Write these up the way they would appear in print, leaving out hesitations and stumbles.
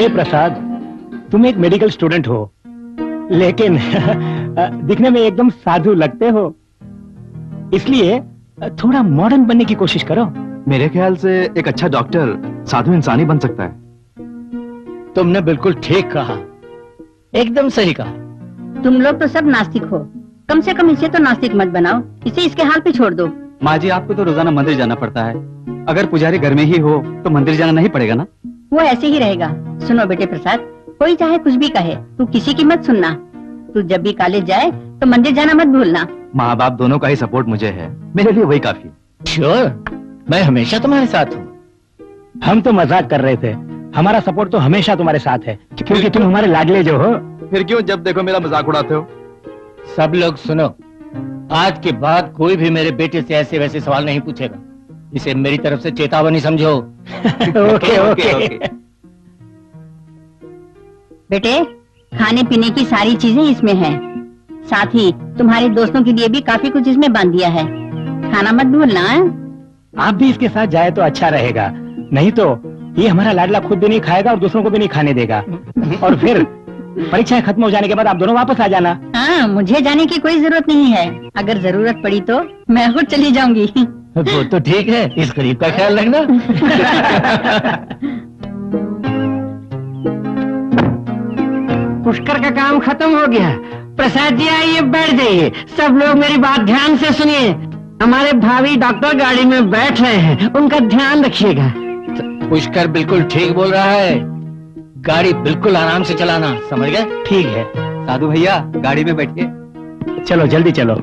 हे प्रसाद, तुम एक medical student हो, लेकिन दिखने में एकदम साधु लगते हो, इसलिए थोड़ा मॉडर्न बनने की कोशिश करो। मेरे ख्याल से एक अच्छा डॉक्टर साधु इंसान ही बन सकता है। तुमने बिल्कुल ठीक कहा, एकदम सही कहा। तुम लोग तो सब नास्तिक हो, कम से कम इसे तो नास्तिक मत बनाओ, इसे इसके हाल पे छोड़ दो। माँ जी, आपको तो रोजाना मंदिर जाना पड़ता है, अगर पुजारी घर में ही हो तो मंदिर जाना नहीं पड़ेगा ना? वो ऐसे ही रहेगा। सुनो बेटे प्रसाद, कोई चाहे कुछ भी कहे, तू किसी की मत सुनना। तू जब भी कॉलेज जाए तो मंदिर जाना मत भूलना। माँ बाप दोनों का ही सपोर्ट मुझे है, मेरे लिए वही काफी है। श्योर, मैं हमेशा तुम्हारे साथ हूँ। हम तो मजाक कर रहे थे, हमारा सपोर्ट तो हमेशा तुम्हारे साथ है, क्योंकि तुम हमारे लाडले जो हो। फिर क्यों जब देखो मेरा मजाक उड़ाते हो? सब लोग सुनो, आज के बाद कोई भी मेरे बेटे से ऐसे वैसे सवाल नहीं पूछेगा, इसे मेरी तरफ से चेतावनी समझो। Okay okay. बेटे, खाने पीने की सारी चीजें इसमें हैं, साथ ही तुम्हारे दोस्तों के लिए भी काफी कुछ इसमें बांध दिया है, खाना मत भूलना। आप भी इसके साथ जाए तो अच्छा रहेगा, नहीं तो ये हमारा लाडला खुद भी नहीं खाएगा और दूसरों को भी नहीं खाने देगा। और फिर परीक्षाएं खत्म हो जाने के बाद आप दोनों वापस आ जाना। हाँ, मुझे जाने की कोई जरूरत नहीं है, अगर जरूरत पड़ी तो मैं खुद चली जाऊंगी। वो तो ठीक है, इस गरीब का ख्याल रखना। पुष्कर का काम खत्म हो गया। प्रसाद जी आइए, बैठ जाइए। सब लोग मेरी बात ध्यान से सुनिए। हमारे भावी डॉक्टर गाड़ी में बैठ रहे हैं, उनका ध्यान रखिएगा। पुष्कर बिल्कुल ठीक बोल रहा है, गाड़ी बिल्कुल आराम से चलाना, समझ गए? ठीक है साधु भैया, गाड़ी में बैठिए। चलो जल्दी चलो।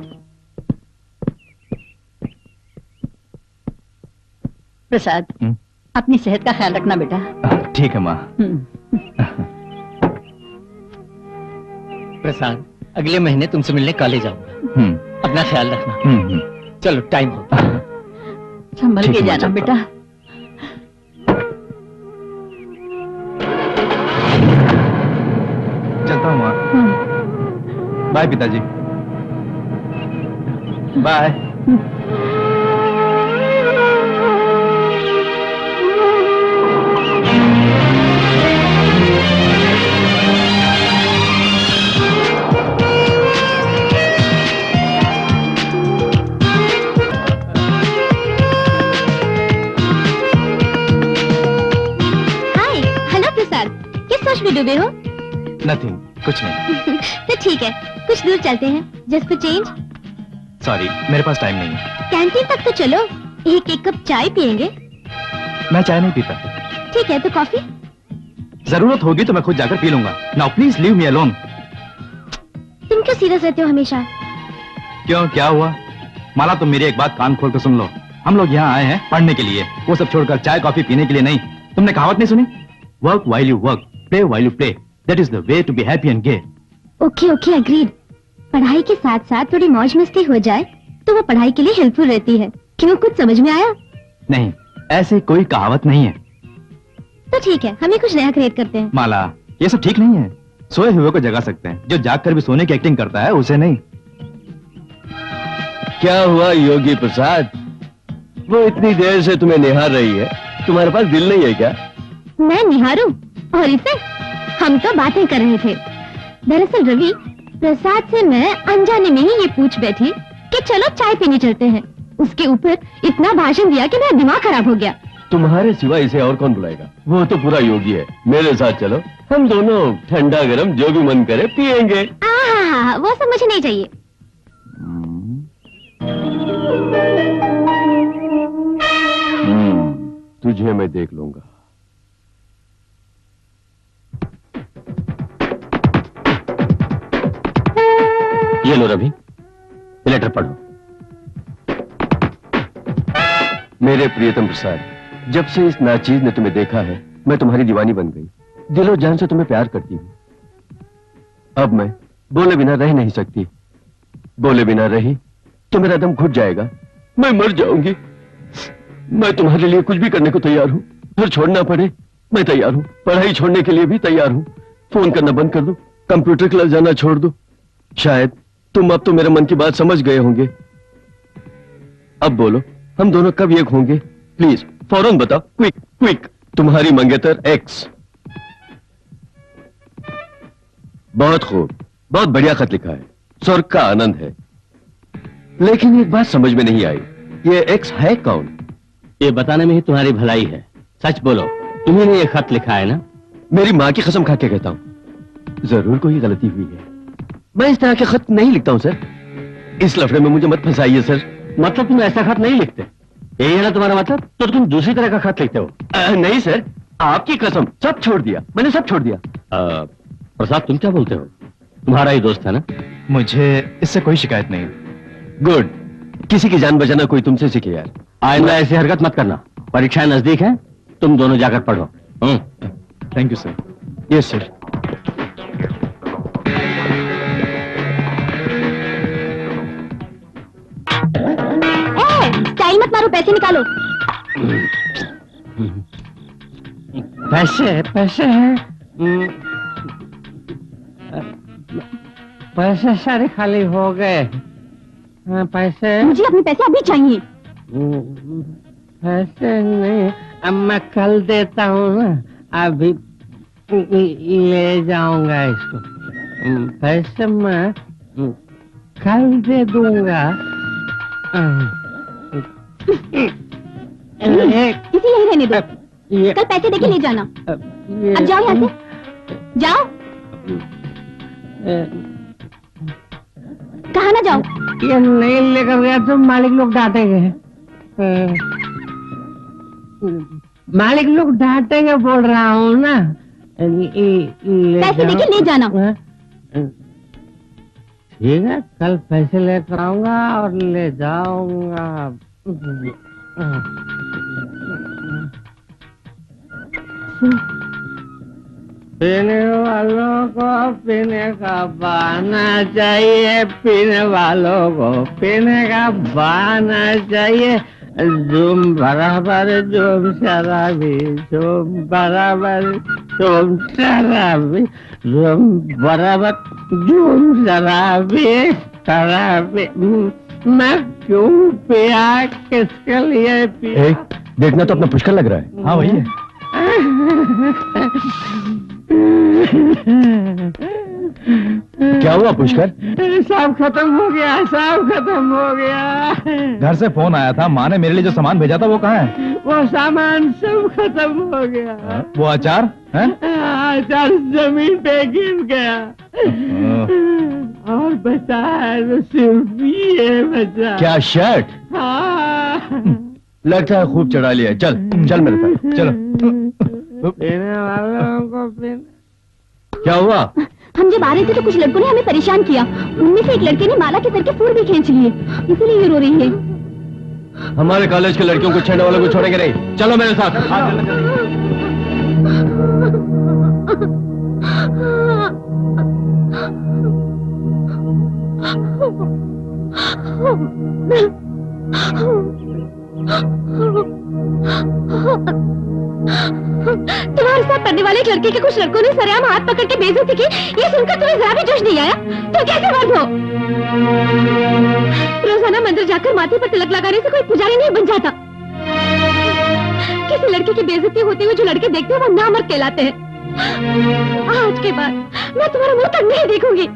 प्रसाद, अपनी सेहत का ख्याल रखना बेटा। ठीक है माँ। प्रसाद, अगले महीने तुमसे मिलने कॉलेज आऊंगा, अपना ख्याल रखना। चलो टाइम हो, संभल के जाना बेटा। चलता हूँ माँ। बाय पिताजी। बाय। में डूबे हो? नथिंग, कुछ नहीं। तो ठीक है, कुछ दूर चलते हैं, जस्ट फॉर चेंज। सॉरी, मेरे पास टाइम नहीं है। कैंटीन तक तो चलो, एक कप चाय पियेंगे। मैं चाय नहीं पीता। ठीक है, तो कॉफी? जरूरत होगी तो मैं खुद जाकर पी लूंगा। Now please leave me alone. तुम क्यों सीरियस रहते हो हमेशा? क्यों, क्या हुआ? माला, तुम मेरी एक बात कान खोल कर सुन लो। हम लोग यहाँ आए हैं पढ़ने के लिए, वो सब छोड़कर चाय कॉफी पीने के लिए नहीं। तुमने कहावत नहीं सुनी? Work while you work, play while you play, that is the way to be happy and gay. Okay okay, agreed. पढ़ाई के साथ साथ थोड़ी मौज मस्ती हो जाए तो वो पढ़ाई के लिए हेल्पफुल रहती है। क्यों, कुछ समझ में आया? नहीं, ऐसी कोई कहावत नहीं है। तो ठीक है, हमें कुछ नया क्रिएट करते हैं। माला, ये सब ठीक नहीं है। सोए हुए को जगा सकते हैं, जो जाग कर भी सोने की एक्टिंग करता है उसे नहीं। क्या हुआ योगी प्रसाद? वो इतनी देर से तुम्हें निहार रही है, तुम्हारे पास दिल नहीं है क्या? मैं निहारूं? और इसे? हम तो बातें कर रहे थे। दरअसल रवि, प्रसाद से मैं अनजाने में ही ये पूछ बैठी कि चलो चाय पीने चलते हैं। उसके ऊपर इतना भाषण दिया कि मेरा दिमाग खराब हो गया। तुम्हारे सिवा इसे और कौन बुलाएगा? वो तो पूरा योगी है। मेरे साथ चलो, हम दोनों ठंडा गरम जो भी मन करे पियेंगे। वो सब मुझे नहीं चाहिए। तुझे मैं देख लूंगा। ये लो रवि, लेटर पढ़ो। मेरे प्रियतम प्रसाद, जब से इस नाचीज ने तुम्हें देखा है, मैं तुम्हारी दीवानी बन गई। दिलो जान से तुम्हें प्यार करती हूँ। अब मैं बोले बिना रह नहीं सकती। बोले बिना रही तो मेरा दम घुट जाएगा, मैं मर जाऊंगी। मैं तुम्हारे लिए कुछ भी करने को तैयार हूँ। घर छोड़ना पड़े मैं तैयार हूँ, पढ़ाई छोड़ने के लिए भी तैयार हूँ। फोन करना बंद कर दो, कंप्यूटर क्लास जाना छोड़ दो। शायद तुम अब तो मेरे मन की बात समझ गए होंगे। अब बोलो, हम दोनों कब एक होंगे? प्लीज फौरन बताओ, क्विक क्विक। तुम्हारी मंगेतर एक्स। बहुत खूब, बहुत बढ़िया खत लिखा है, स्वर्ग का आनंद है। लेकिन एक बात समझ में नहीं आई, ये एक्स है कौन? ये बताने में ही तुम्हारी भलाई है। सच बोलो, तुम्ही ने ये खत लिखा है ना? मेरी माँ की कसम खा के कहता हूं, जरूर कोई गलती हुई है। मैं इस तरह के खत नहीं लिखता हूं सर। इस लफड़े में मुझे मत फंसाइए सर। मतलब तुम ऐसा खत नहीं लिखते? यही है ना तुम्हारा मतलब? तो तुम दूसरी तरह का खत लिखते हो। नहीं सर, आपकी कसम, सब छोड़ दिया, मैंने सब छोड़ दिया। प्रसाद, तुम क्या बोलते हो? तुम्हारा ही दोस्त है ना? मुझे इससे कोई शिकायत नहीं। गुड, किसी की जान बचाना कोई तुमसे सीखे यार। आइंदा ऐसी हरकत मत करना। परीक्षाएं नजदीक हैं, तुम दोनों जाकर पढ़ो। Thank you sir. Yes sir. Style मत मारो, पैसे निकालो। पैसे पैसे हैं। पैसे सारे खाली हो गए। हाँ, पैसे मुझे अपने पैसे अभी चाहिए। पैसे नहीं, अब मैं कल देता हूँ ना, अभी ले जाऊंगा इसको। पैसे मैं कल दे दूंगा। इसे यही रहने दो, कल पैसे देके ले जाना। अब जाओ यहाँ से, जाओ। कहाँ ना जाओ? ये नहीं लेकर गया तो मालिक लोग डांटेंगे। मालिक लोग डांटेंगे बोल रहा हूँ ना। पैसे देके ले जाना। ठीक है, कल पैसे लेकर आऊंगा और ले जाऊंगा। पीने वालों को पीने का बहाना चाहिए, पीने वालों को पीने का बहाना चाहिए। झूम बराबर झूम शराबी, झूम बराबर झूम शराबी, झूम बराबर झूम शराबी शराबी। मैं क्यों पिया, किसके लिए पिया? देखना तो अपना पुष्कर लग रहा है। हाँ वही है। क्या हुआ पुष्कर? सब खत्म हो गया, सब खत्म हो गया। घर से फोन आया था, माँ ने मेरे लिए जो सामान भेजा था वो कहाँ है? वो सामान सब खत्म हो गया। वो अचार है? अचार जमीन पे गिर गया। और बचा है तो सिर्फ ये बचा। क्या शर्ट? हाँ। लगता है खूब चढ़ा लिया। चल चल मेरे साथ चलो। पीने वालों को पीने। क्या हुआ? हम जब आ रहे थे तो कुछ लड़कों ने हमें परेशान किया। उनमें से एक लड़के ने माला के सर के फूल भी खींच लिए, इसीलिए ये रो रही है। हमारे कॉलेज के लड़कियों को छेड़ने वालों को छोड़ेंगे नहीं। चलो मेरे साथ। तुम्हारे साथ पढ़ने वाले एक लड़के के कुछ लड़कों ने सरेआम हाथ पकड़ के बेइज्जती की। ये सुनकर तुम्हें जरा भी जोश नहीं आया? तुम कैसे मर्द हो? रोजाना मंदिर जाकर माथे पर तिलक लगाने से कोई पुजारी नहीं बन जाता। किसी लड़के की बेइज्जती होते हुए जो लड़के देखते हैं वो नामर्द कहलाते हैं। आज के बाद मैं तुम्हारा मुंह तक नहीं देखूंगी।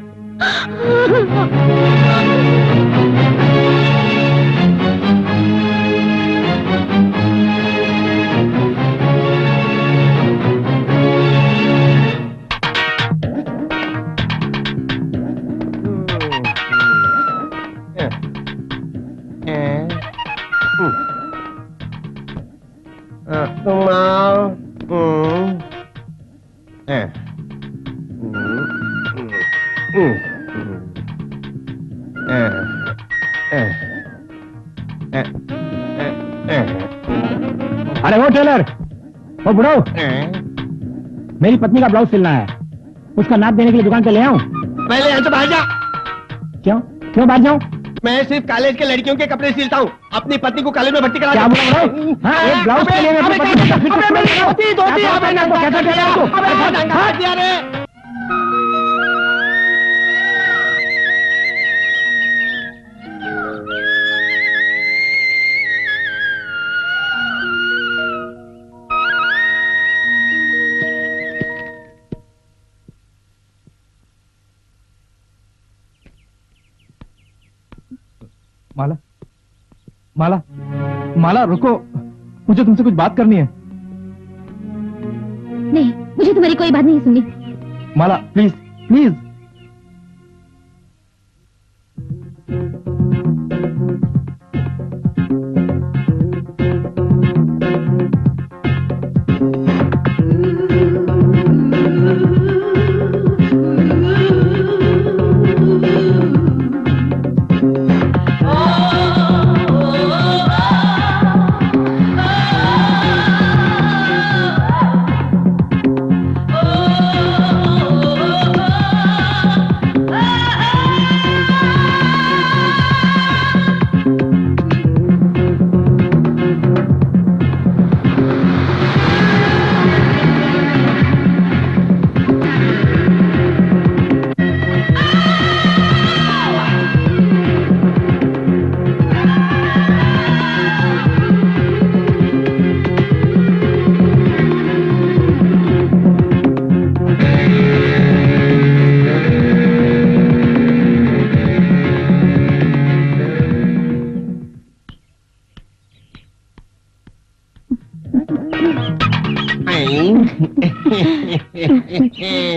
तुम आओ। अरे वो टेलर, वो बुढ़ो, मेरी पत्नी का ब्लाउज सिलना है। उसका नाप देने के लिए दुकान पे ले आऊं? पहले यहाँ से बाहर जा। क्यों क्यों बाहर जाऊं? मैं सिर्फ कॉलेज के लड़कियों के कपड़े सिलता हूँ। अपनी पत्नी को कॉलेज में भर्ती करा। क्या बोल रहे हो? हाँ, एक ब्लाउज के लिए मैं अपनी पत्नी का फिर माला, माला, माला रुको, मुझे तुमसे कुछ बात करनी है। नहीं, मुझे तुम्हारी कोई बात नहीं सुननी। माला प्लीज प्लीज।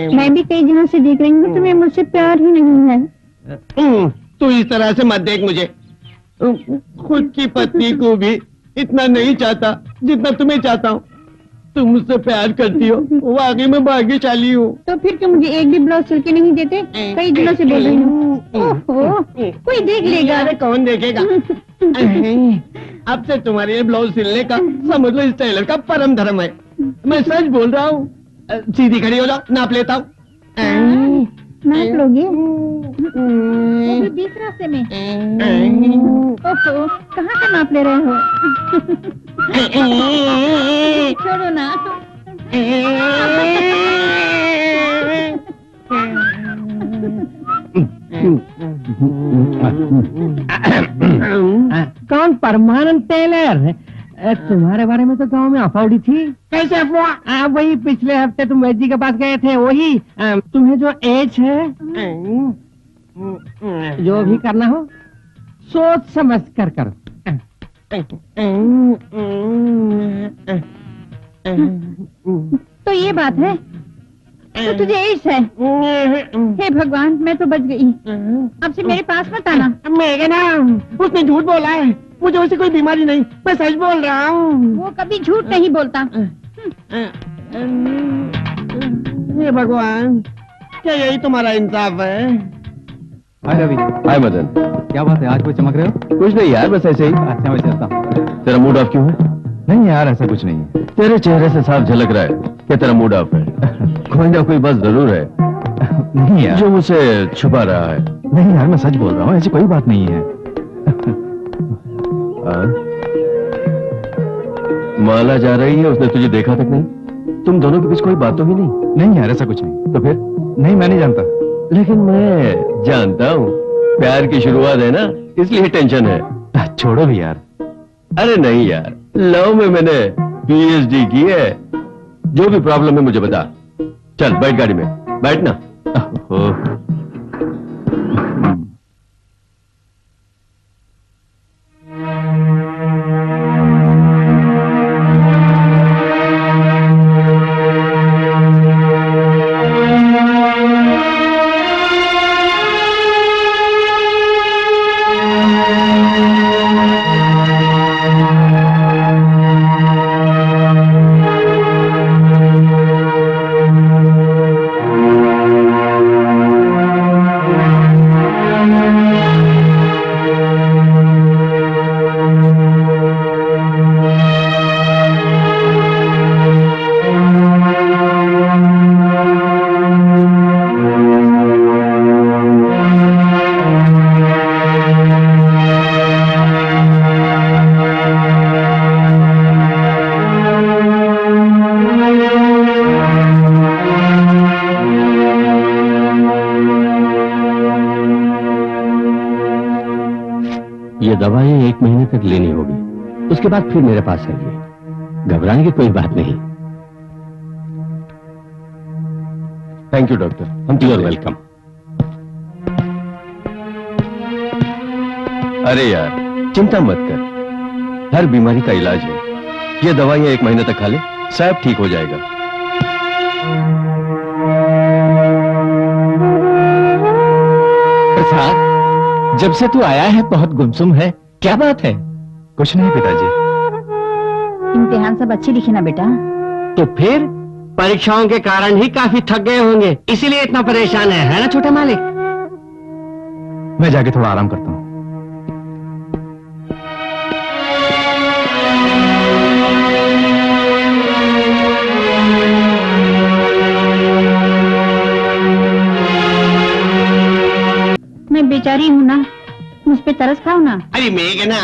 मैं भी कई दिनों से देख रही हूँ, तुम्हें मुझसे प्यार ही नहीं है। तू इस तरह से मत देख मुझे। खुद की पत्नी को भी इतना नहीं चाहता जितना तुम्हें चाहता हूँ। तुम मुझसे प्यार करती हो, वाकई में भाग्यशाली हूँ। तो फिर क्यों मुझे एक भी ब्लाउज सिल के नहीं देते? कई दिनों से बोल रही हूँ। ओहो, कोई देख लेगा। अरे कौन देखेगा? अब से तुम्हारे लिए ब्लाउज सिलने का समझ लो इस टेलर का परम धर्म है। मैं सच बोल रहा हूँ। सीधी खड़ी हो जाओ, नाप लेता हूँ। नाप लोगे? वो भी 20 रास्ते में। ओहो, कहाँ का नाप ले रहे हो? छोड़ो ना। कौन? परमानंद टेलर? तुम्हारे बारे में तो गांव में अफवाह उड़ी थी। कैसे अफवाह? वही पिछले हफ्ते तुम वैद्य जी के पास गए थे, वही। तुम्हें जो एज है, जो भी करना हो सोच समझ कर करो। तो ये बात है, तो तुझे एड्स है? हे भगवान, मैं तो बच गई। अब से मेरे पास मत आना। मेरे नाम, उसने झूठ बोला है। मुझे वैसे कोई बीमारी नहीं, मैं सच बोल रहा हूँ। वो कभी झूठ नहीं बोलता। हे भगवान, क्या यही तुम्हारा इंसाफ है? हाय रवि। हाय मदन। क्या बात है, आज कोई चमक रहे हो? कुछ नहीं यार, बस ऐसे ही। अच्छा मैं चलता हूँ। तेरा मूड ऑफ क्यों है? नहीं यार, ऐसा कुछ नहीं है। तेरे चेहरे से साफ झलक रहा है कि तेरा मूड ऑफ है। कोई ना कोई बात जरूर है नहीं यार, जो मुझसे छुपा रहा है। नहीं यार, मैं सच बोल रहा हूँ, ऐसी कोई बात नहीं है। माला जा रही है, उसने तुझे देखा तक नहीं? तुम दोनों के बीच कोई बात तो ही नहीं? नहीं यार, ऐसा कुछ नहीं। तो फिर? नहीं, मैं नहीं जानता। लेकिन मैं जानता हूँ। प्यार की शुरुआत है ना, इसलिए टेंशन है। छोड़ो भी यार। अरे नहीं यार, लव में मैंने PhD की है। जो भी प्रॉब्लम है मुझे बता। चल बैठ गाड़ी में, बैठना। ये दवाई 1 महीने तक लेनी होगी, उसके बाद फिर मेरे पास आइए। घबराने की कोई बात नहीं। Thank you doctor. हम यू आर वेलकम। अरे यार चिंता मत कर, हर बीमारी का इलाज है। ये दवाइयां 1 महीने तक खा ले, सब ठीक हो जाएगा। प्रसाद, जब से तू आया है बहुत गुमसुम है, क्या बात है? कुछ नहीं पिताजी। इम्तिहान सब अच्छे लिखे ना बेटा? तो फिर परीक्षाओं के कारण ही काफी थक गए होंगे, इसीलिए इतना परेशान है ना छोटे मालिक? मैं जाके थोड़ा आराम करता हूँ। मैं बेचारी हूँ ना, मुझ पे तरस खाओ ना। अरे मेघना,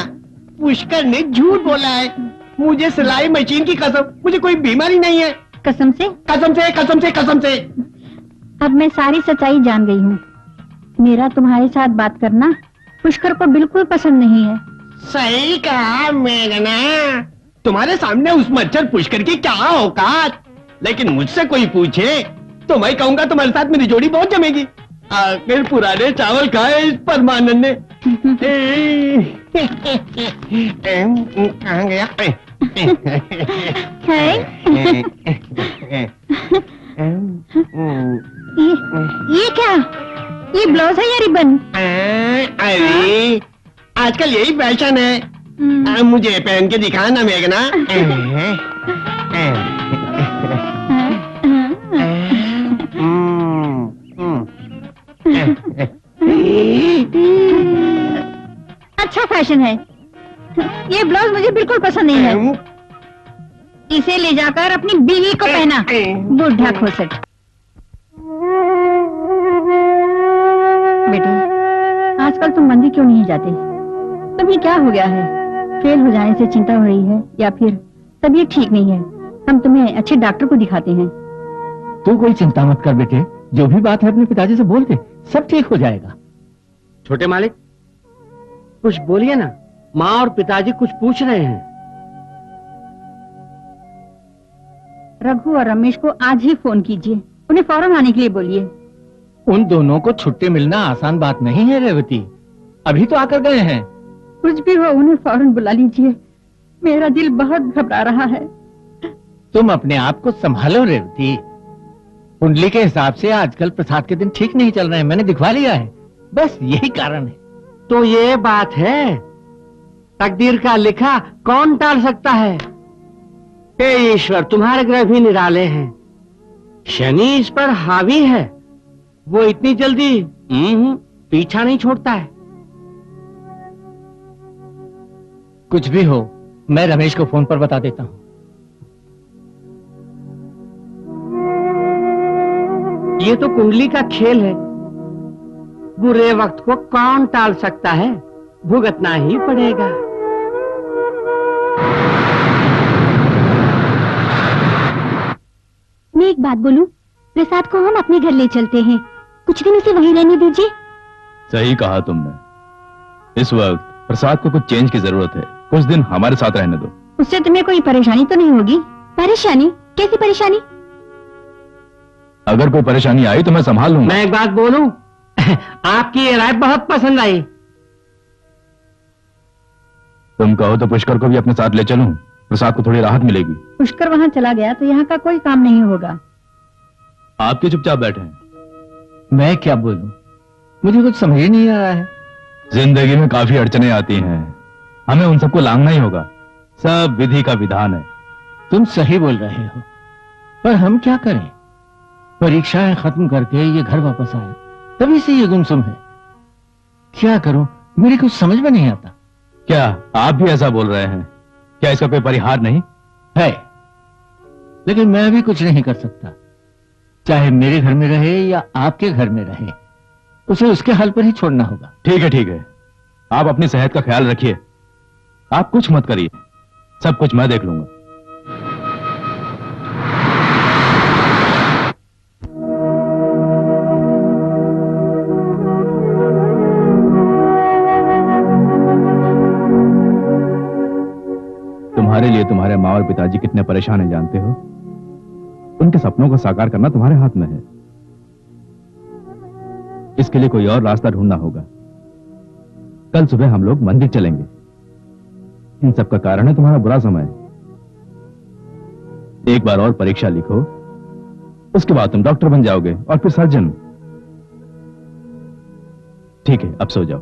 पुष्कर ने झूठ बोला है। मुझे सिलाई मशीन की कसम, मुझे कोई बीमारी नहीं है। कसम से? कसम से, कसम से, कसम से। अब मैं सारी सच्चाई जान गई हूँ। मेरा तुम्हारे साथ बात करना पुष्कर को बिल्कुल पसंद नहीं है। सही कहा मेघना, तुम्हारे सामने उस मच्छर पुष्कर की क्या औकात। लेकिन मुझसे कोई पूछे तो मैं कहूंगा तुम्हारे साथ मेरी जोड़ी बहुत जमेगी। आखिर पुराने चावल खाए इस परमानंद ने। कहाँ गया? ये क्या? ये ब्लाउज है या रिबन? अरे आजकल यही फैशन है। मुझे पहन के दिखा ना मेघना। अच्छा फैशन है। ये ब्लाउज मुझे बिल्कुल पसंद नहीं है। इसे ले जाकर अपनी बीवी को पहना, बुढ़ा खोसट। बेटे, आजकल तुम मंदिर क्यों नहीं जाते? तुम्हें क्या हो गया है? फेल हो जाने से चिंता हो रही है या फिर तबीयत ठीक नहीं है? हम तुम्हें अच्छे डॉक्टर को दिखाते हैं। तू कोई चिंता मत कर बेटे, जो भी बात है अपने पिताजी से बोल दे, सब ठीक हो जाएगा। छोटे मालिक कुछ बोलिए ना, माँ और पिताजी कुछ पूछ रहे हैं। रघु और रमेश को आज ही फोन कीजिए, उन्हें फौरन आने के लिए बोलिए। उन दोनों को छुट्टी मिलना आसान बात नहीं है रेवती, अभी तो आकर गए हैं। कुछ भी हो, उन्हें फौरन बुला लीजिए। मेरा दिल बहुत घबरा रहा है। तुम अपने आप को संभालो रेवती। कुंडली के हिसाब से आजकल प्रसाद के दिन ठीक नहीं चल रहे हैं, मैंने दिखवा लिया है, बस यही कारण है। तो ये बात है, तकदीर का लिखा कौन टाल सकता है? हे ईश्वर, तुम्हारे ग्रह भी निराले हैं। शनि इस पर हावी है, वो इतनी जल्दी पीछा नहीं छोड़ता है। कुछ भी हो, मैं रमेश को फोन पर बता देता हूँ। ये तो कुंडली का खेल है, बुरे वक्त को कौन टाल सकता है? भुगतना ही पड़ेगा। मैं एक बात बोलूं, प्रसाद को हम अपने घर ले चलते हैं, कुछ दिन उसे वहीं रहने दीजिए। सही कहा तुमने, इस वक्त प्रसाद को कुछ चेंज की जरूरत है, कुछ दिन हमारे साथ रहने दो। उससे तुम्हें कोई परेशानी तो नहीं होगी? परेशानी? कैसी परेशानी? अगर कोई परेशानी आई तो मैं संभाल लूंगा। मैं एक बात बोलूं, आपकी ये राय बहुत पसंद आई। तुम कहो तो पुष्कर को भी अपने साथ ले चलूं, प्रसाद को थोड़ी राहत मिलेगी। पुष्कर वहाँ चला गया तो यहाँ का कोई काम नहीं होगा। आप क्यों चुपचाप बैठे हैं? मैं क्या बोलूं, मुझे कुछ समझ ही नहीं आ रहा है। जिंदगी में काफी अड़चने आती हैं, हमें उन सबको लांघना ही होगा, सब विधि का विधान है। तुम सही बोल रहे हो, पर हम क्या करें? परीक्षाएं खत्म करके ये घर वापस आए, तभी से ये गुमसुम है। क्या करूं, मेरे कुछ समझ में नहीं आता। क्या आप भी ऐसा बोल रहे हैं? क्या इसका कोई परिहार नहीं है? लेकिन मैं भी कुछ नहीं कर सकता, चाहे मेरे घर में रहे या आपके घर में रहे, उसे उसके हाल पर ही छोड़ना होगा। ठीक है ठीक है, आप अपनी सेहत का ख्याल रखिए, आप कुछ मत करिए, सब कुछ मैं देख लूंगा। तुम्हारे लिए तुम्हारे माँ और पिताजी कितने परेशान हैं जानते हो? उनके सपनों को साकार करना तुम्हारे हाथ में है। इसके लिए कोई और रास्ता ढूंढना होगा। कल सुबह हम लोग मंदिर चलेंगे। इन सब का कारण है तुम्हारा बुरा समय। एक बार और परीक्षा लिखो, उसके बाद तुम डॉक्टर बन जाओगे और फिर सर्जन। ठीक है, अब सो जाओ।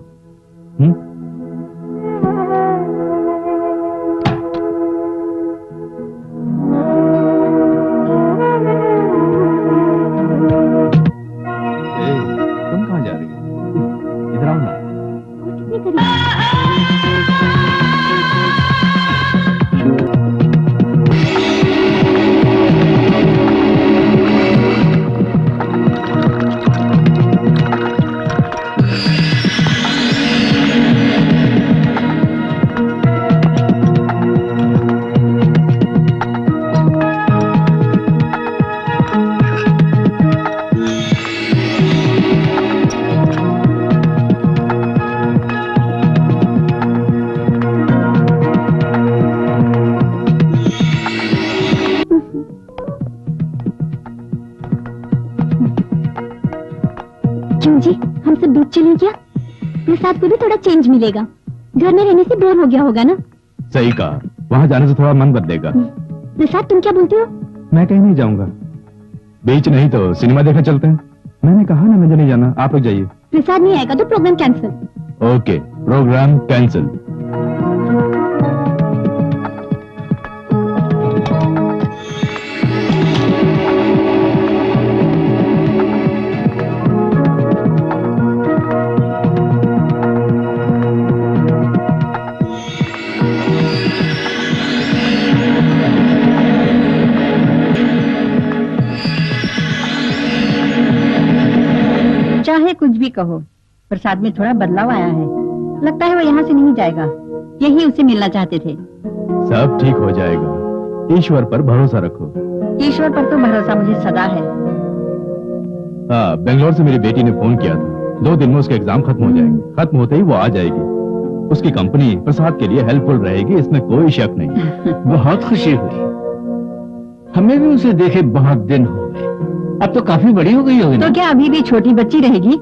तुम कहां जा रही हो? इधर आओ ना। जी हम सब दूध चलें क्या? प्रसाद को भी थोड़ा चेंज मिलेगा। घर में रहने से बोर हो गया होगा ना? सही कहा, वहां जाने से थोड़ा मन बदलेगा। प्रसाद तुम क्या बोलते हो? मैं कहीं नहीं जाऊंगा। बीच नहीं तो सिनेमा देखने चलते हैं। मैंने कहा ना मुझे नहीं जाना, आप लोग जाइए। प्रसाद नहीं आएगा तो program cancel. Okay, program cancel. चाहे कुछ भी कहो, प्रसाद में थोड़ा बदलाव आया है। लगता है वो यहाँ से नहीं जाएगा। यही उसे मिलना चाहते थे। सब ठीक हो जाएगा, ईश्वर पर भरोसा रखो। ईश्वर पर तो भरोसा मुझे सदा है। हाँ, बेंगलोर से मेरी बेटी ने फोन किया था। 2 दिन में उसके एग्जाम खत्म हो जाएंगे। खत्म होते ही वो आ जाएगी। उसकी कंपनी प्रसाद के लिए हेल्पफुल रहेगी, इसमें कोई शक नहीं। बहुत खुशी हुई। हमें भी उसे देखे बहुत दिन हो गए। अब तो काफी बड़ी हो गई होगी ना? तो क्या अभी भी छोटी बच्ची रहेगी?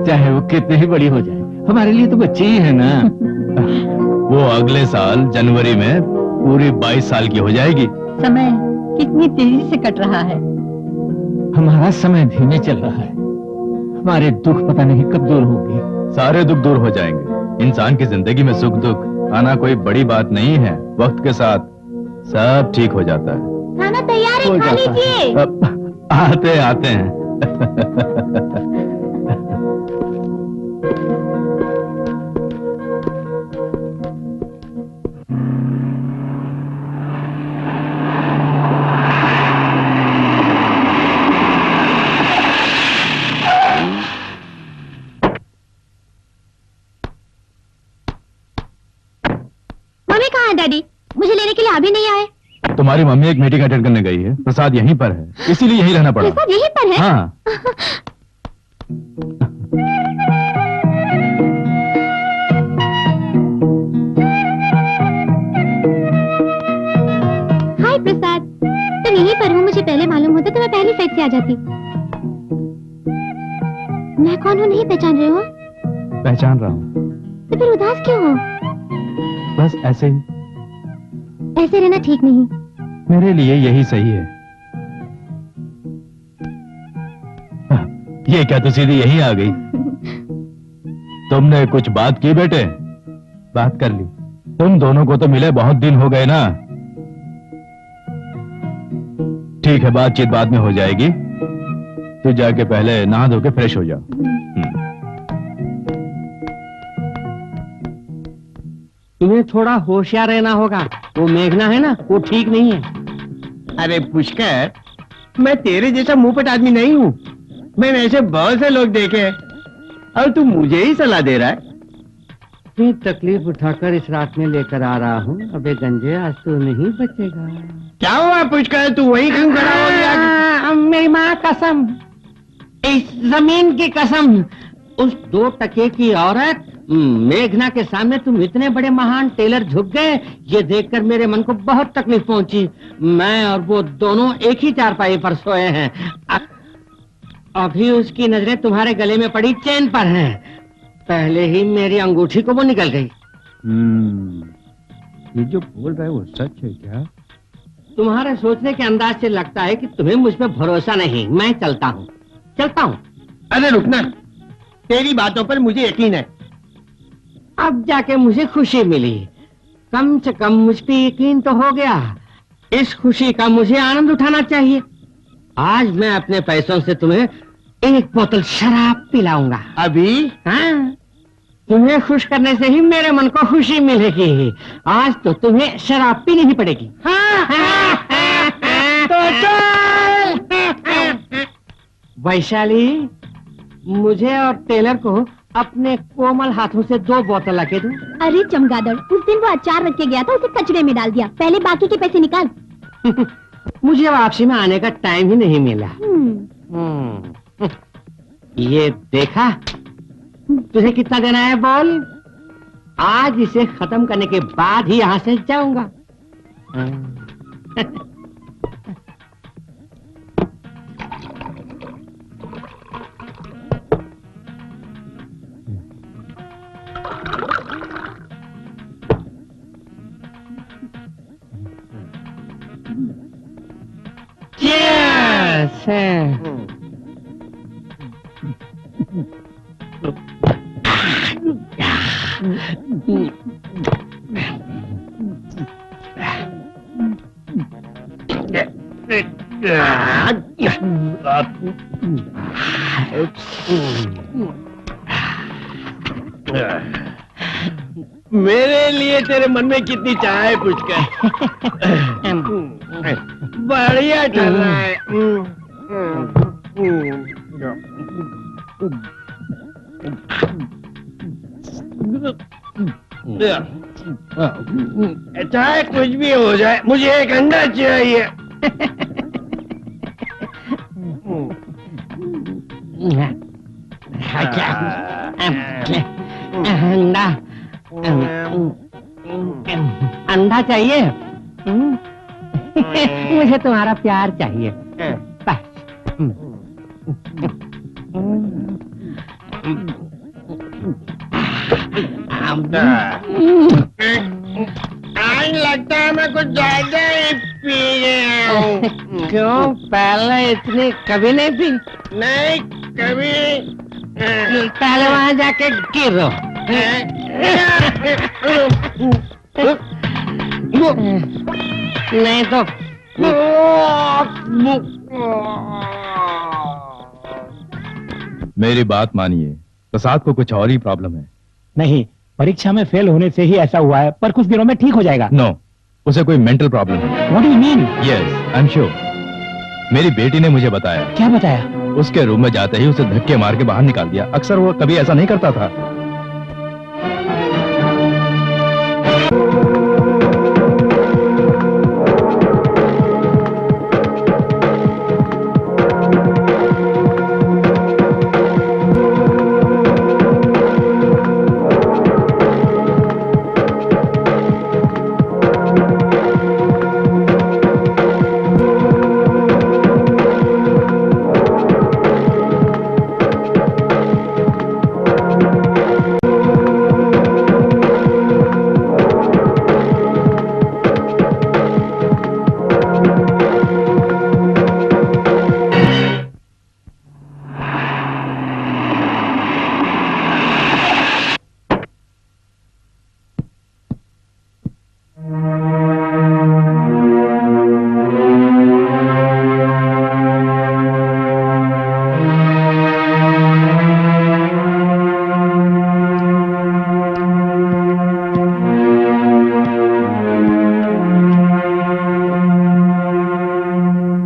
चाहे वो कितनी ही बड़ी हो जाए, हमारे लिए तो बच्ची ही है ना। वो अगले साल जनवरी में पूरी 22 साल की हो जाएगी। समय कितनी तेजी से कट रहा है। हमारा समय धीमे चल रहा है। हमारे दुख पता नहीं कब दूर होंगे। सारे दुख दूर हो जाएंगे। इंसान की जिंदगी में सुख दुख आना कोई बड़ी बात नहीं है। वक्त के साथ सब ठीक हो जाता है। खाना तैयार है, खा लीजिए। आते आते हैं। मम्मी कहाँ है? डैडी मुझे लेने के लिए अभी नहीं आए। तुम्हारी मम्मी एक मीटिंग अटेंड करने गई है। प्रसाद यहीं पर है, इसीलिए यहीं रहना पड़ा। प्रसाद यहीं पर है? हाँ। हाय प्रसाद, तुम यहीं पर हो। मुझे पहले मालूम होता तो मैं पहली फ्लाइट से आ जाती। मैं कौन हूँ नहीं पहचान रहे हो? पहचान रहा हूँ। तो फिर उदास क्यों हो? बस ऐसे ही। ऐसे रहना ठीक नहीं। मेरे लिए यही सही है। ये क्या, तो सीधी यही आ गई? तुमने कुछ बात की बेटे? बात कर ली। तुम दोनों को तो मिले बहुत दिन हो गए ना। ठीक है, बातचीत बाद में हो जाएगी। तू जाके पहले नहा धो के फ्रेश हो जाओ। तुम्हें थोड़ा होशियार रहना होगा। वो मेघना है ना, वो ठीक नहीं है। अरे पुष्कर, मैं तेरे जैसा मुंहफट आदमी नहीं हूँ। मैंने ऐसे बहुत से लोग देखे और तू मुझे ही सलाह दे रहा है। इतनी तकलीफ उठाकर इस रात में लेकर आ रहा हूँ। अबे गंजे, आज तो नहीं बचेगा। क्या हुआ पुष्कर, तू वही क्यों खड़ा हो गया? मेरी माँ कसम, इस जमीन की कसम, उस 2 टके की औरत मेघना के सामने तुम इतने बड़े महान टेलर झुक गए, ये देखकर मेरे मन को बहुत तकलीफ पहुंची। मैं और वो दोनों एक ही चारपाई पर सोए हैं। अभी उसकी नजरें तुम्हारे गले में पड़ी चेन पर हैं। पहले ही मेरी अंगूठी को वो निकल गई। ये जो बोल रहा है वो सच है क्या? तुम्हारे सोचने के अंदाज से लगता है कि तुम्हें मुझ पर भरोसा नहीं। मैं चलता हूँ। अरे रुकना, तेरी बातों पर मुझे यकीन है। अब जाके मुझे खुशी मिली। कम से कम मुझ पे यकीन तो हो गया। इस खुशी का मुझे आनंद उठाना चाहिए। आज मैं अपने पैसों से तुम्हें एक बोतल शराब पिलाऊंगा। अभी? हाँ, तुम्हें खुश करने से ही मेरे मन को खुशी मिलेगी। आज तो तुम्हें शराब पीनी ही पड़ेगी। तो चल। वैशाली, मुझे और टेलर को अपने कोमल हाथों से 2 बोतल लाके दो। अरे चमगादड़, उस दिन वो अचार रख के गया था, उसे कचरे में डाल दिया। पहले बाकी के पैसे निकाल। मुझे वापसी में आने का टाइम ही नहीं मिला। ये देखा, तुझे कितना देना है बोल? आज इसे खत्म करने के बाद ही यहाँ से जाऊंगा। मेरे लिए तेरे मन में कितनी चाह है पुष्कर? बढ़िया चल रहा है। चाहे कुछ भी हो जाए, मुझे एक अंडा चाहिए। अंडा अंडा चाहिए? मुझे तुम्हारा प्यार चाहिए बस। आज लगता है मैं कुछ ज्यादा ही पी गया हूँ। क्यों? पहले इतनी कभी नहीं पी? नहीं कभी। पहले वहां जाके गिरो। नहीं तो मेरी बात मानिए, प्रसाद को कुछ और ही प्रॉब्लम है। नहीं, परीक्षा में फेल होने से ही ऐसा हुआ है, पर कुछ दिनों में ठीक हो जाएगा। नो, उसे कोई मेंटल प्रॉब्लम है। What do you mean? Yes, I am sure. मेरी बेटी ने मुझे बताया। क्या बताया? उसके रूम में जाते ही उसे धक्के मार के बाहर निकाल दिया। अक्सर वो कभी ऐसा नहीं करता था।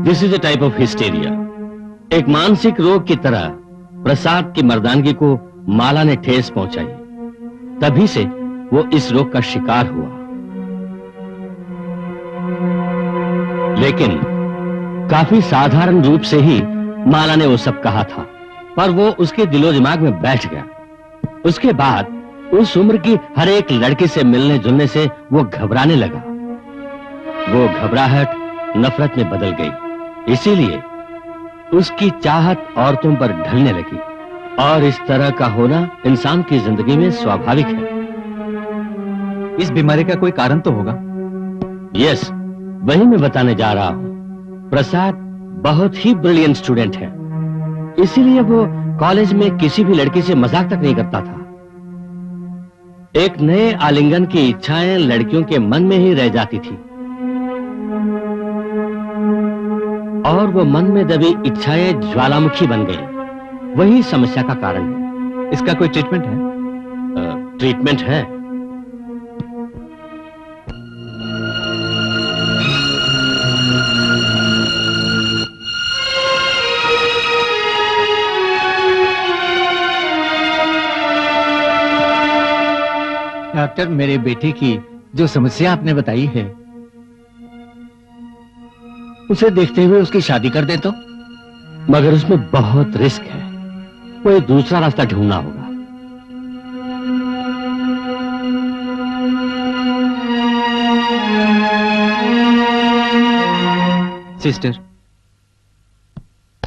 This is a type of hysteria. एक मानसिक रोग की तरह प्रसाद की मर्दानगी को माला ने ठेस पहुंचाई। तभी से वो इस रोग का शिकार हुआ। लेकिन काफी साधारण रूप से ही माला ने वो सब कहा था, पर वो उसके दिलो दिमाग में बैठ गया। उसके बाद उस उम्र की हर एक लड़की से मिलने जुलने से वो घबराने लगा। वो घबराहट नफरत में बदल गई। इसीलिए उसकी चाहत औरतों पर ढलने लगी। और इस तरह का होना इंसान की जिंदगी में स्वाभाविक है। इस बीमारी का कोई कारण तो होगा। यस, वही मैं बताने जा रहा हूँ। प्रसाद बहुत ही ब्रिलियंट स्टूडेंट है, इसीलिए वो कॉलेज में किसी भी लड़की से मजाक तक नहीं करता था। एक नए आलिंगन की इच्छाएं लड़कियों के मन में ही रह जाती थी, और वो मन में दबी इच्छाएं ज्वालामुखी बन गई। वही समस्या का कारण है। इसका कोई ट्रीटमेंट है? ट्रीटमेंट है। डॉक्टर, मेरे बेटे की जो समस्या आपने बताई है, उसे देखते हुए उसकी शादी कर दे तो? मगर उसमें बहुत रिस्क है, कोई दूसरा रास्ता ढूंढना होगा। सिस्टर,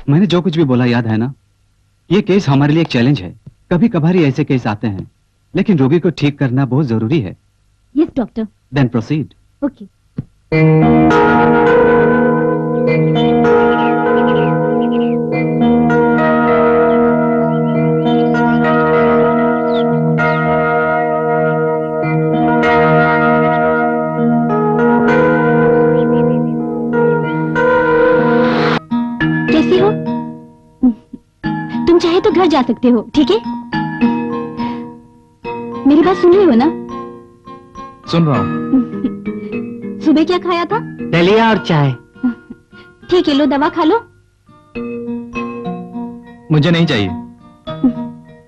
मैंने जो कुछ भी बोला याद है ना? ये केस हमारे लिए एक चैलेंज है। कभी कभार ही ऐसे केस आते हैं, लेकिन रोगी को ठीक करना बहुत जरूरी है। Yes doctor. Then proceed. Okay. कैसी हो? तुम चाहे तो घर जा सकते हो, ठीक है? मेरी बात सुन रही हो ना? सुन रहा हूँ। सुबह क्या खाया था? दलिया और चाय। ठीक है, लो दवा खा लो। मुझे नहीं चाहिए।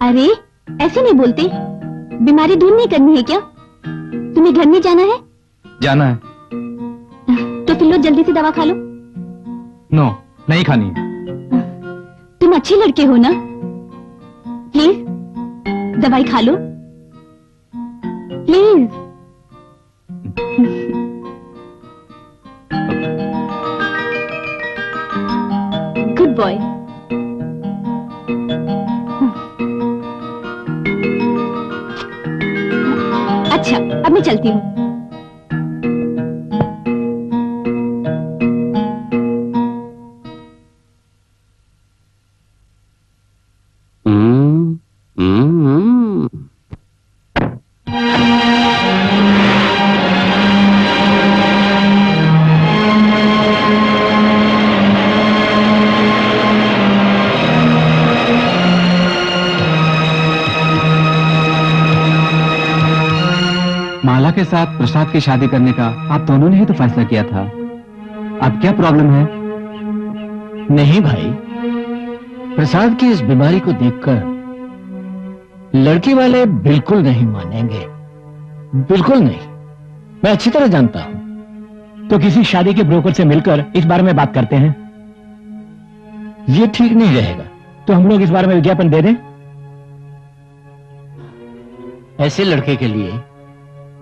अरे ऐसे नहीं बोलते, बीमारी दूर नहीं करनी है क्या? तुम्हें घर नहीं जाना है? जाना है। तो फिर लो जल्दी से दवा खा लो। नो, नहीं खानी है। तुम अच्छे लड़के हो ना, प्लीज दवाई खा लो प्लीज। Good boy. अच्छा, अब मैं चलती हूँ। माला के साथ प्रसाद की शादी करने का आप दोनों ने ही तो फैसला किया था। अब क्या प्रॉब्लम है? नहीं भाई, प्रसाद की इस बीमारी को देखकर लड़की वाले बिल्कुल नहीं मानेंगे, बिल्कुल नहीं। मैं अच्छी तरह जानता हूं। तो किसी शादी के ब्रोकर से मिलकर इस बारे में बात करते हैं। ये ठीक नहीं रहेगा। तो हम लोग इस बारे में विज्ञापन दे दें? ऐसे लड़के के लिए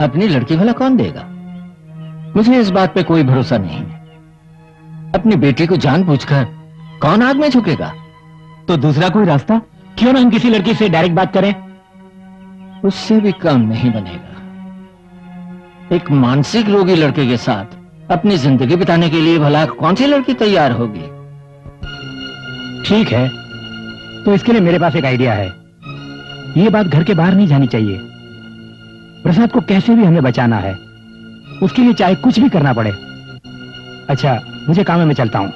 अपनी लड़की भला कौन देगा? मुझे इस बात पे कोई भरोसा नहीं है। अपनी बेटी को जानबूझकर कौन आग में झुकेगा? तो दूसरा कोई रास्ता? क्यों ना हम किसी लड़की से डायरेक्ट बात करें? उससे भी काम नहीं बनेगा। एक मानसिक रोगी लड़के के साथ अपनी जिंदगी बिताने के लिए भला कौन सी लड़की तैयार होगी? ठीक है, तो इसके लिए मेरे पास एक आइडिया है। ये बात घर के बाहर नहीं जानी चाहिए। प्रसाद को कैसे भी हमें बचाना है, उसके लिए चाहे कुछ भी करना पड़े। अच्छा, मुझे काम है, मैं चलता हूं।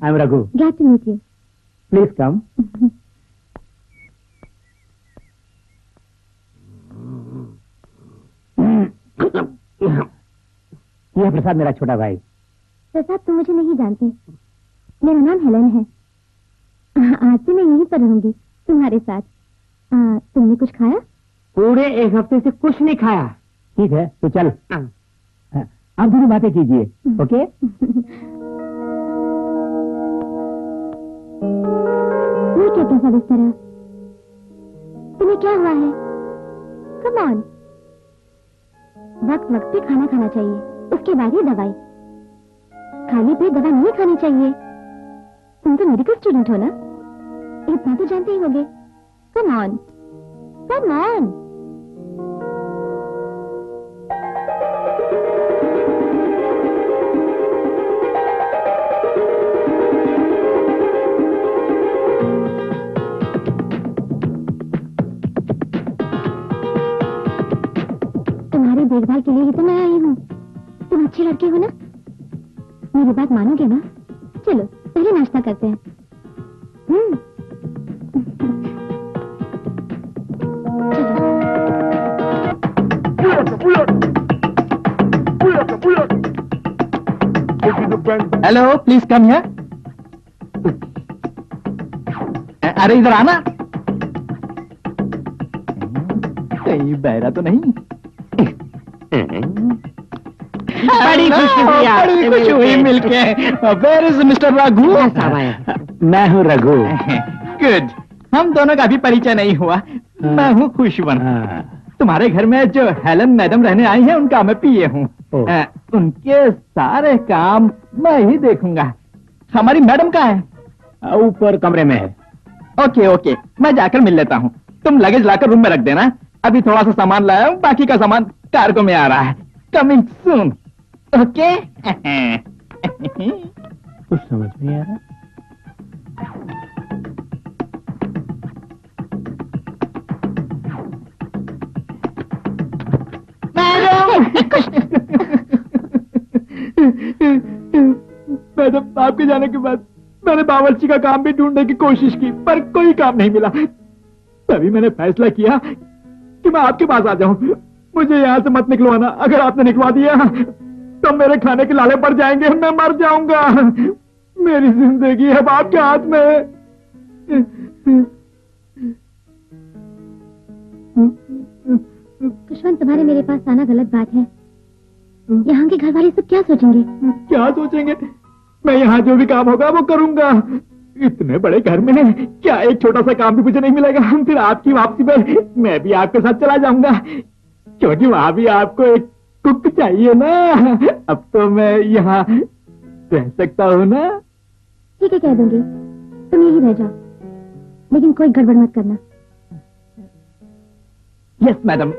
I am Raghu. Glad to meet you. Please come. यह प्रसाद मेरा छोटा भाई। प्रसाद, तुम मुझे नहीं जानते, मेरा नाम हेलन है। आज से मैं यहीं पर रहूंगी तुम्हारे साथ। तुमने कुछ खाया? पूरे एक हफ्ते से कुछ नहीं खाया। ठीक है, तो चल आप दोनों बातें कीजिए। ओके? ये क्या प्रसाद इस तरह? तुम्हें क्या हुआ है? कम ऑन, वक्त वक्त पे खाना खाना चाहिए, उसके बाद ही दवाई। खाली पेट दवा नहीं खानी चाहिए। तुम तो मेडिकल स्टूडेंट हो ना, इतना तो जानते ही होगे। Come on, come on. तुम्हारी देखभाल के लिए ही तो मैं आई हूँ। तुम अच्छे लड़के हो ना, मेरी बात मानोगे ना? चलो पहले नाश्ता करते हैं। Hello, please come here. अरे इधर आना। कहीं बहरा तो नहीं? बड़ी खुशी हुई मिलके। Where is mister Raghu? मैं हूँ रघु। गुड, हम दोनों का भी परिचय नहीं हुआ। मैं हूँ खुशवन। तुम्हारे घर में जो हेलन मैडम रहने आई है, उनका मैं पीए हूँ। उनके सारे काम मैं ही देखूंगा। हमारी मैडम कहाँ है? ऊपर कमरे में है। ओके ओके, मैं जाकर मिल लेता हूँ। तुम लगेज लाकर रूम में रख देना। अभी थोड़ा सा सामान लाया हूँ, बाकी का सामान कार्गो में आ रहा है। Coming soon. ओके? कुछ समझ नहीं आ रहा। मैडम, आपके जाने के बाद मैंने बावर्ची का काम भी ढूंढने की कोशिश की, पर कोई काम नहीं मिला। तभी मैंने फैसला किया कि मैं आपके पास आ जाऊं। मुझे यहाँ से मत निकलवाना। अगर आपने निकलवा दिया तो मेरे खाने के लाले पड़ जाएंगे, मैं मर जाऊंगा। मेरी जिंदगी अब आपके हाथ में है। खुशवंत, तुम्हारे मेरे पास आना गलत बात है। यहाँ के घर वाले सब क्या सोचेंगे? क्या सोचेंगे? मैं यहाँ जो भी काम होगा वो करूंगा। इतने बड़े घर में क्या एक छोटा सा काम भी मुझे नहीं मिलेगा? फिर आपकी वापसी पर मैं भी आपके साथ चला जाऊंगा, क्योंकि वहां भी आपको एक कुक चाहिए ना। अब तो मैं यहाँ रह सकता हूँ ना? ठीक है, कह दूंगी, तुम यही रह जाओ, लेकिन कोई गड़बड़ मत करना। Yes madam.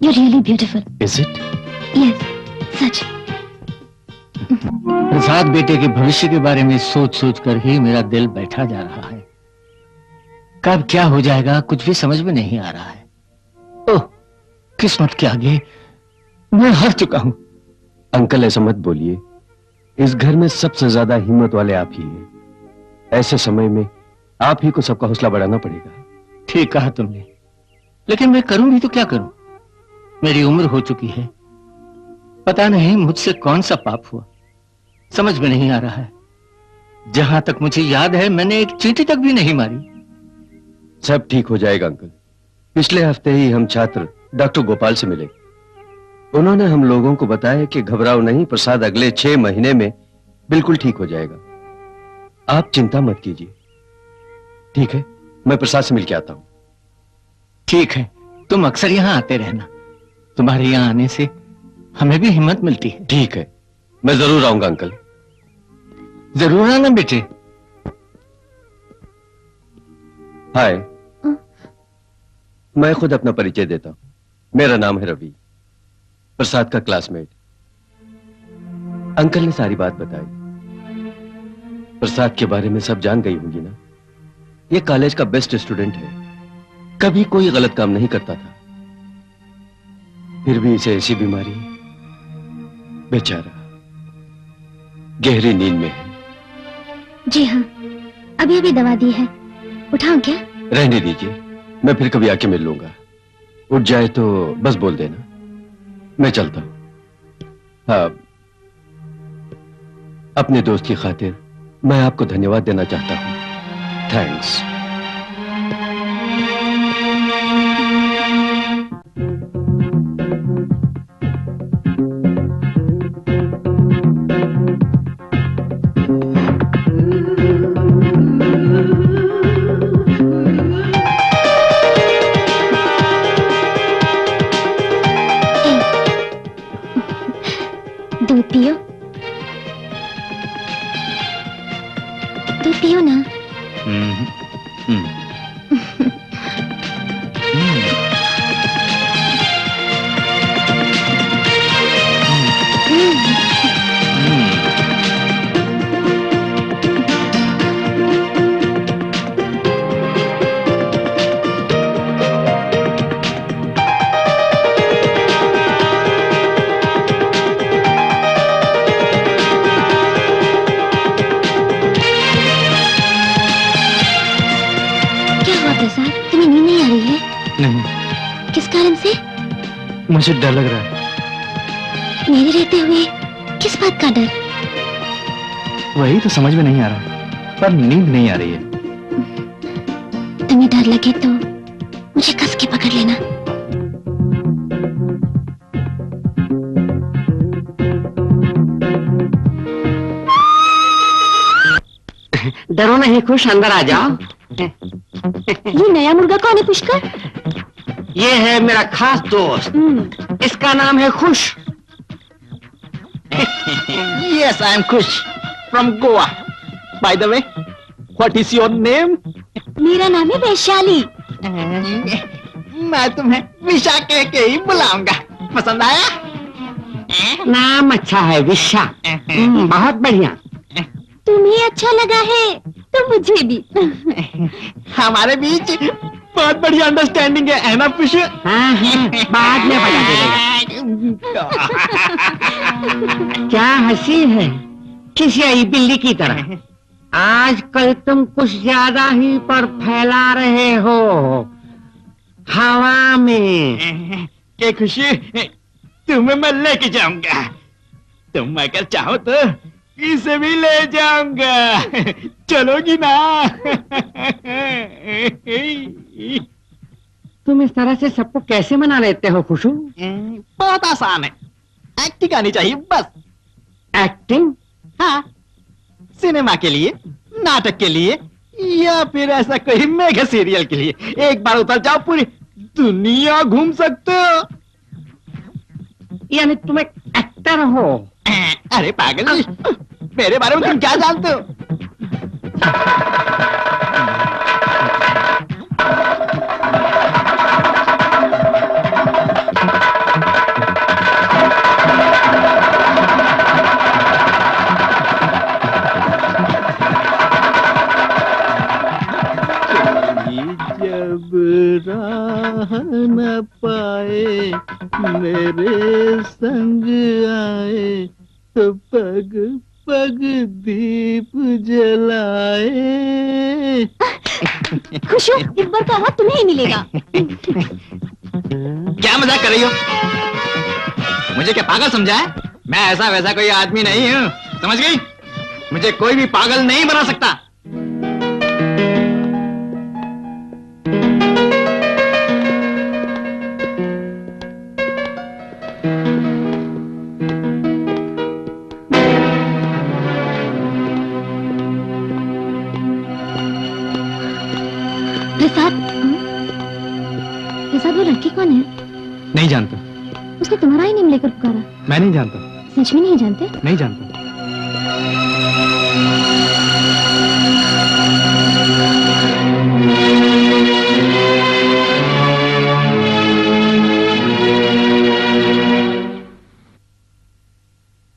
You're really beautiful. Is it? Yes, सच। प्रसाद बेटे के भविष्य के बारे में सोच सोच कर ही मेरा दिल बैठा जा रहा है। कब क्या हो जाएगा कुछ भी समझ में नहीं आ रहा है। ओह, किस्मत के आगे मैं हार चुका हूं। अंकल ऐसा मत बोलिए, इस घर में सबसे ज्यादा हिम्मत वाले आप ही हैं। ऐसे समय में आप ही को सबका हौसला बढ़ाना पड़ेगा। ठीक कहा तुमने, लेकिन मैं करूं भी तो क्या करूं? मेरी उम्र हो चुकी है, पता नहीं मुझसे कौन सा पाप हुआ, समझ में नहीं आ रहा है। जहां तक मुझे याद है मैंने एक चींटी तक भी नहीं मारी। सब ठीक हो जाएगा अंकल। पिछले हफ्ते ही हम छात्र डॉक्टर गोपाल से मिले। उन्होंने हम लोगों को बताया कि घबराओ नहीं, प्रसाद अगले 6 महीने में बिल्कुल ठीक हो जाएगा। आप चिंता मत कीजिए। ठीक है, मैं प्रसाद से मिलके आता हूं। ठीक है, तुम अक्सर यहाँ आते रहना। तुम्हारे यहाँ आने से हमें भी हिम्मत मिलती है। ठीक है, मैं जरूर आऊंगा अंकल। जरूर आना बेटे। हाय, मैं खुद अपना परिचय देता हूं। मेरा नाम है रवि, प्रसाद का क्लासमेट। अंकल ने सारी बात बताई। प्रसाद के बारे में सब जान गई होंगी ना। ये कॉलेज का बेस्ट स्टूडेंट है, कभी कोई गलत काम नहीं करता था। फिर भी इसे ऐसी बीमारी, बेचारा गहरी नींद में है। जी हाँ, अभी अभी दवा दी है। उठाऊं क्या? रहने दीजिए, मैं फिर कभी आके मिल लूंगा। उठ जाए तो बस बोल देना, मैं चलता हूं। हाँ, अपने दोस्त की खातिर मैं आपको धन्यवाद देना चाहता हूं। थैंक्स। दूध पियो, दूध पियो ना। तुम्हें नींद नहीं आ रही है? नहीं। किस कारण से? मुझे डर लग रहा है। मेरे रहते हुए किस बात का डर? वही तो समझ में नहीं आ रहा, पर नींद नहीं आ रही है। तुम्हें डर लगे तो मुझे कस के पकड़ लेना। डरो नहीं, खुश, अंदर आ जाओ। ये नया मुर्गा कौन है पुष्कर? ये है मेरा खास दोस्त, इसका नाम है खुश। Yes, I am Kush from Goa. By the way, what is your name? मेरा नाम है वैशाली। मैं तुम्हें विशा कह के ही बुलाऊंगा। पसंद आया? नाम अच्छा है, विशा। बहुत बढ़िया। तुम्हें अच्छा लगा है तो मुझे भी। हमारे बीच बहुत बढ़िया अंडरस्टैंडिंग है ना पुष? हाँ, बाद में बता देगा। क्या हंसी है, खिसियाई बिल्ली की तरह। आजकल तुम कुछ ज्यादा ही पर फैला रहे हो हवा में। क्या खुशी, तुम्हें मैं लेके जाऊंगा। तुम अगर चाहो तो इसे भी ले जाऊंगा। चलोगी ना? तुम इस तरह से सबको कैसे मना लेते हो खुशू? बहुत आसान है, एक्टिंग आनी चाहिए बस। एक्टिंग? हाँ, सिनेमा के लिए, नाटक के लिए, या फिर ऐसा कोई मेगा सीरियल के लिए। एक बार उतर जाओ, पूरी दुनिया घूम सकते हो। यानी तुम एक एक्टर हो? अरे पागल, मेरे बारे में तुम क्या जानते हो? जब राह न पाए मेरे संग आए, तो पग पग दीप जलाए। खुशू, इस बार का हाथ तुम्हें ही मिलेगा। क्या मजाक कर रही हो? मुझे क्या पागल समझा है? मैं ऐसा वैसा कोई आदमी नहीं हूँ, समझ गई? मुझे कोई भी पागल नहीं बना सकता। प्रसाद, प्रसाद वो लड़की कौन है? नहीं जानता। उसने तुम्हारा ही नाम लेकर पुकारा। मैं नहीं जानता। सच में नहीं जानते? नहीं जानता।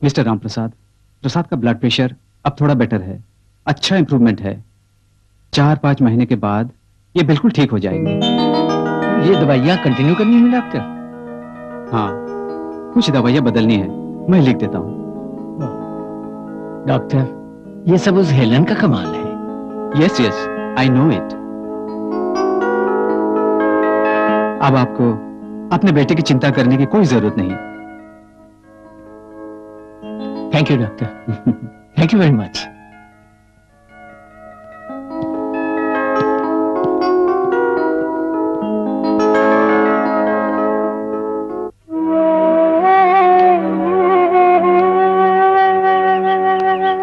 मिस्टर राम प्रसाद, प्रसाद का ब्लड प्रेशर अब थोड़ा बेटर है, अच्छा इंप्रूवमेंट है। 4-5 महीने के बाद ये बिल्कुल ठीक हो जाएंगे। ये दवाइयाँ कंटिन्यू करनी है डॉक्टर? हाँ, कुछ दवाइयाँ बदलनी है, मैं लिख देता हूँ। डॉक्टर, ये सब उस हेलन का कमाल है। Yes yes, I know it. अब आपको अपने बेटे की चिंता करने की कोई जरूरत नहीं। Thank you doctor, thank you very much.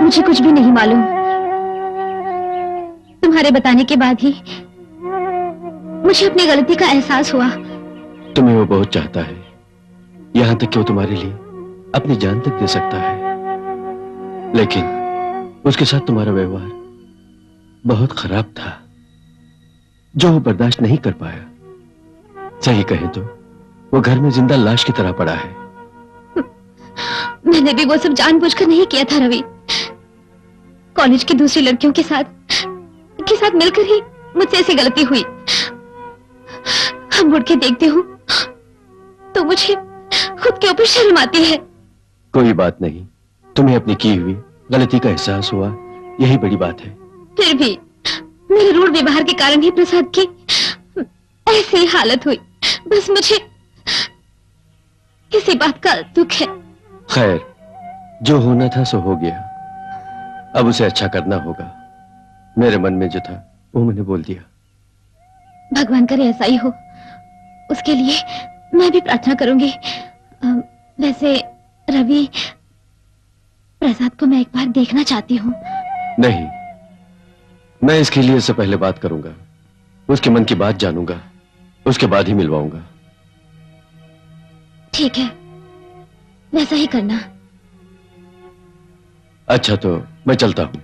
मुझे कुछ भी नहीं मालूम। तुम्हारे बताने के बाद ही मुझे अपनी गलती का एहसास हुआ। तुम्हें वो बहुत चाहता है, यहां तक कि वो तुम्हारे लिए अपनी जान तक दे सकता है, लेकिन उसके साथ तुम्हारा व्यवहार बहुत खराब था, जो वो बर्दाश्त नहीं कर पाया। सही कहे तो वो घर में जिंदा लाश की तरह पड़ा है। मैंने भी वो सब जानबूझकर नहीं किया था रवि। कॉलेज की दूसरी लड़कियों के साथ मिलकर ही मुझसे ऐसी गलती हुई। हम मुड़ के देखती हूँ तो मुझे खुद के ऊपर शर्म आती है। कोई बात नहीं, तुम्हें अपनी की हुई गलती का एहसास हुआ, यही बड़ी बात है। फिर भी मेरे रूढ़ व्यवहार के कारण ही प्रसाद की ऐसी ही हालत हुई। बस मुझे इसी बात का दुख है। खैर, जो होना था सो हो गया, अब उसे अच्छा करना होगा। मेरे मन में जो था वो मैंने बोल दिया। भगवान करे ऐसा ही हो, उसके लिए मैं भी प्रार्थना करूंगी। वैसे रवि, प्रसाद को मैं एक बार देखना चाहती हूँ। नहीं, मैं इसके लिए इससे पहले बात करूंगा, उसके मन की बात जानूंगा, उसके बाद ही मिलवाऊंगा। ठीक है, वैसा ही करना। अच्छा, तो मैं चलता हूँ।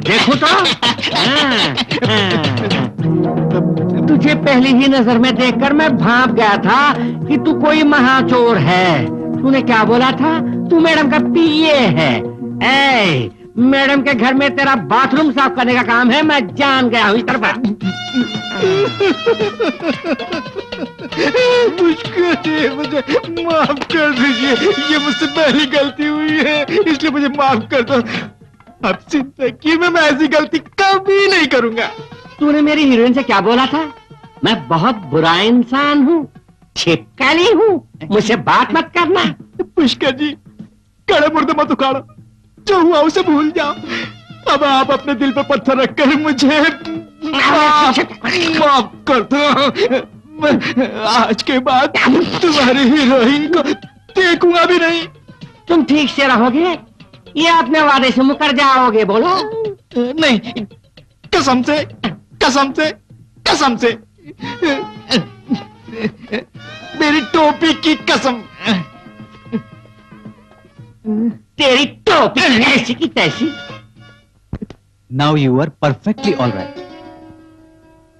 देखो तो, तुझे पहली ही नजर में देखकर मैं भाप गया था कि तू कोई महाचोर है। तूने क्या बोला था? तू मैडम का पीए है। ए, मैडम के घर में तेरा बाथरूम साफ करने का काम है, मैं जान गया हूँ इस तरफ। मुझे माफ कर दीजिए, ये मुझसे पहली गलती हुई है, इसलिए मुझे माफ कर दो। अब जिंदगी में मैं ऐसी गलती कभी नहीं करूंगा। तूने मेरी हीरोइन से क्या बोला था? मैं बहुत बुरा इंसान हूँ, छिपकली हूँ, मुझसे बात मत करना। पुष्कर जी, कड़े मुर्दे मत उखाड़ो, जो हुआ उसे भूल जाओ। अब आप अपने दिल पे पत्थर रखकर मुझे माफ कर दो। आज के बाद तुम्हारी हीरोइन को देखूंगा भी नहीं। तुम ठीक से रहोगे या अपने वादे से मुकर जाओगे? बोलो। नहीं, कसम से, कसम से, कसम से, मेरी टोपी की कसम। तेरी टोपी ऐसी की तैसी। Now you are perfectly all right.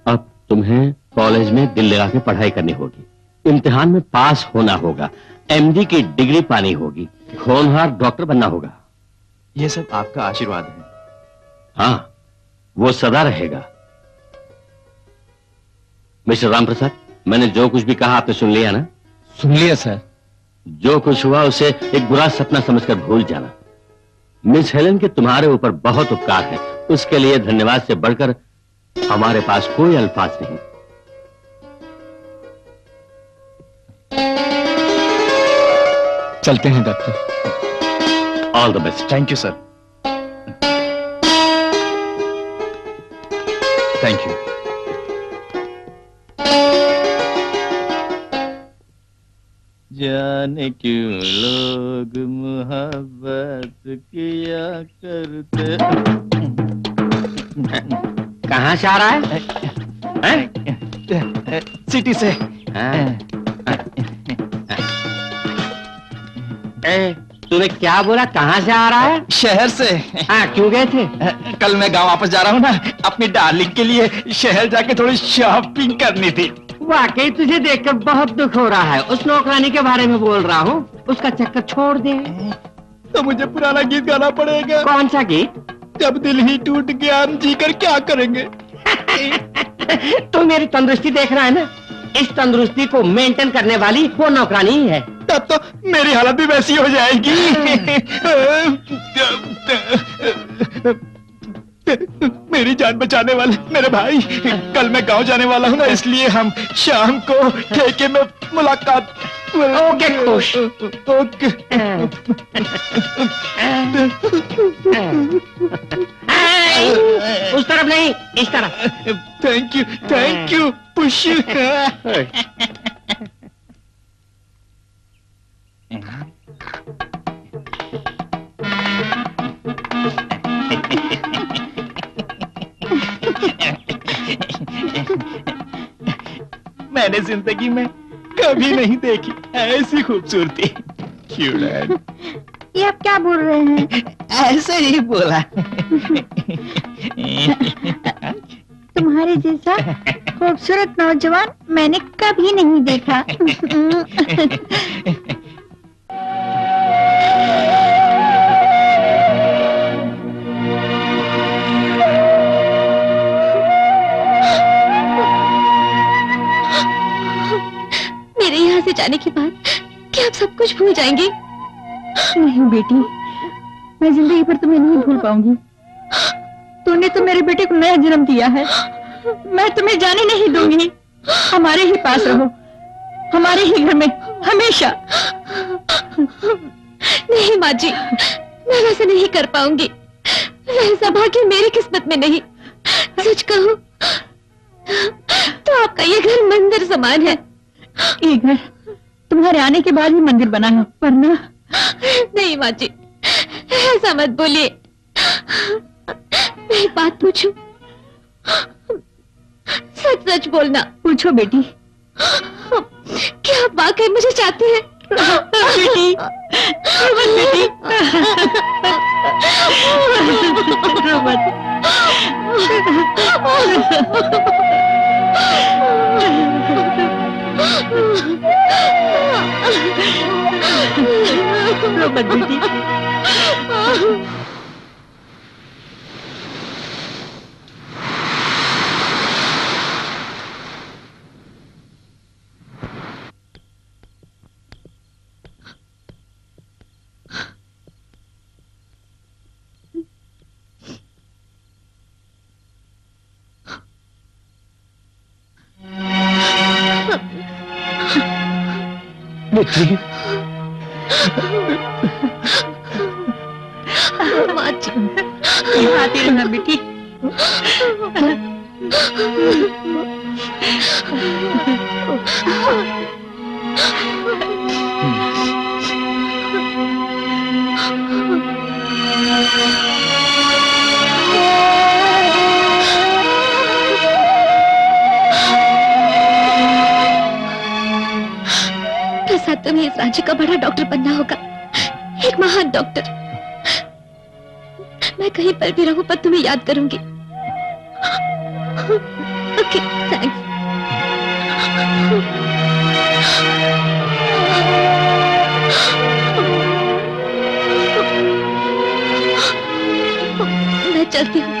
अब तुम्हें कॉलेज में दिल लगा के पढ़ाई करनी होगी। इम्तिहान में पास होना होगा, एमडी की डिग्री पानी होगी, होनहार डॉक्टर बनना होगा। ये सब आपका आशीर्वाद है। हाँ, वो सदा रहेगा। मिस्टर रामप्रसाद, मैंने जो कुछ भी कहा आपने सुन लिया ना? सुन लिया सर। जो कुछ हुआ उसे एक बुरा सपना समझकर भूल जाना। मिस हेलेन के तुम्हारे ऊपर बहुत उपकार है, उसके लिए धन्यवाद से बढ़कर हमारे पास कोई अल्फाज नहीं। चलते हैं doctor. All the best. Thank you sir. Thank you. जाने क्यों लोग मोहब्बत किया करते। कहाँ से आ रहा है? सिटी से। तूने क्या बोला? कहाँ से आ रहा है? शहर से। हाँ, क्यों गए थे? कल मैं गांव वापस जा रहा हूँ ना, अपनी डार्लिंग के लिए शहर जाके थोड़ी शॉपिंग करनी थी। वाकई तुझे देखकर बहुत दुख हो रहा है। उस नौकरानी के बारे में बोल रहा हूँ, उसका चक्कर छोड़ दे। तो मुझे पुराना गीत गाना पड़ेगा। कौन सा गीत? जब दिल ही टूट गया हम जी कर क्या करेंगे। तू मेरी तंदुरुस्ती देख रहा है ना? इस तंदुरुस्ती को मेंटेन करने वाली वो नौकरानी ही है। तब तो मेरी हालत भी वैसी हो जाएगी। मेरी जान बचाने वाले मेरे भाई, कल मैं गांव जाने वाला हूँ ना, इसलिए हम शाम को ठेके में मुलाकात। ओके, खुश। ओके। उस तरफ नहीं, इस तरफ। Thank you push. मैंने जिंदगी में कभी नहीं देखी ऐसी खूबसूरती। ये आप क्या बोल रहे हैं? ऐसे ही बोला। तुम्हारे जैसा खूबसूरत नौजवान मैंने कभी नहीं देखा। मेरे यहाँ से जाने के बाद क्या आप सब कुछ भूल जाएंगे? नहीं बेटी, मैं जिंदगी भर तुम्हें नहीं भूल पाऊंगी। तूने तो मेरे बेटे को नया जन्म दिया है, मैं तुम्हें जाने नहीं दूंगी। हमारे ही पास रहो, हमारे ही घर में हमेशा। नहीं माँ जी, मैं वैसा नहीं कर पाऊंगी। वैसा भाग्य मेरी किस्मत में नहीं। सच कहूँ तो आपका ये घर मंदिर समान है। ये घर तुम्हारे आने के बाद ही मंदिर बना है, वरना। नहीं माँ जी, ऐसा मत बोलिए। मैं एक बात पूछूं? सच सच बोलना। पूछो बेटी। क्या आप वाकई मुझे चाहते हैं? बेटी, बेटी, रो मत। रो मत बेटी। बेटी, माँ जी, आती रहना बेटी। प्रसाद, तुम्हें इस राज्य का बड़ा डॉक्टर बनना होगा, एक महान डॉक्टर। मैं कहीं पर भी रहूं पर तुम्हें याद करूंगी। Okay, thanks. मैं चलती हूँ।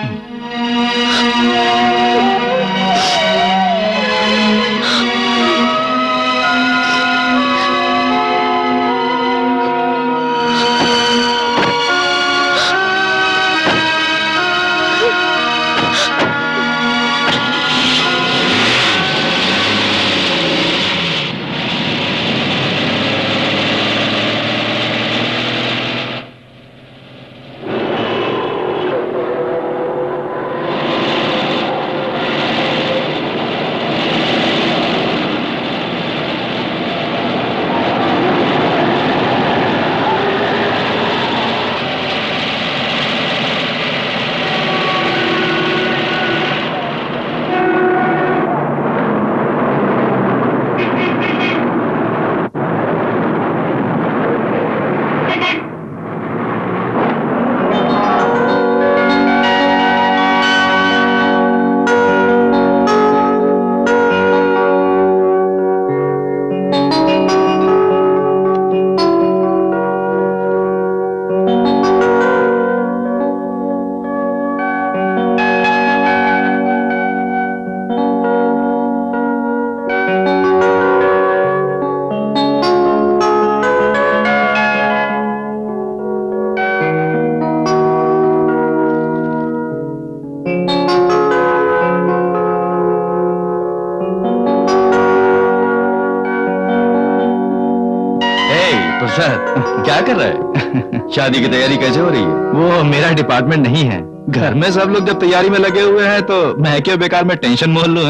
क्या कर रहा है? शादी की तैयारी कैसे हो रही है? वो मेरा डिपार्टमेंट नहीं है। घर में सब लोग जब तैयारी में लगे हुए हैं तो मैं क्यों बेकार में टेंशन मोल लूं?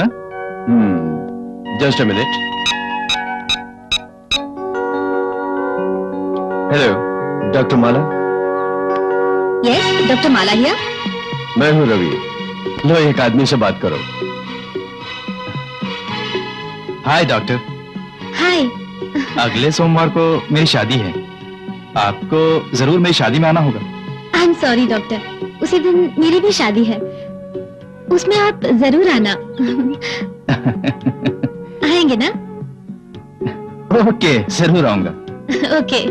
Just a minute. Hello, doctor Mala. Yes, doctor Mala here. मैं हूँ रवि। लो, एक आदमी से बात करो। Hi doctor. हाय। अगले सोमवार को मेरी शादी है, आपको जरूर मेरी शादी में आना होगा। आई एम सॉरी डॉक्टर, उसी दिन मेरी भी शादी है, उसमें आप जरूर आना। आएंगे ना? ओके, जरूर आऊंगा। ओके।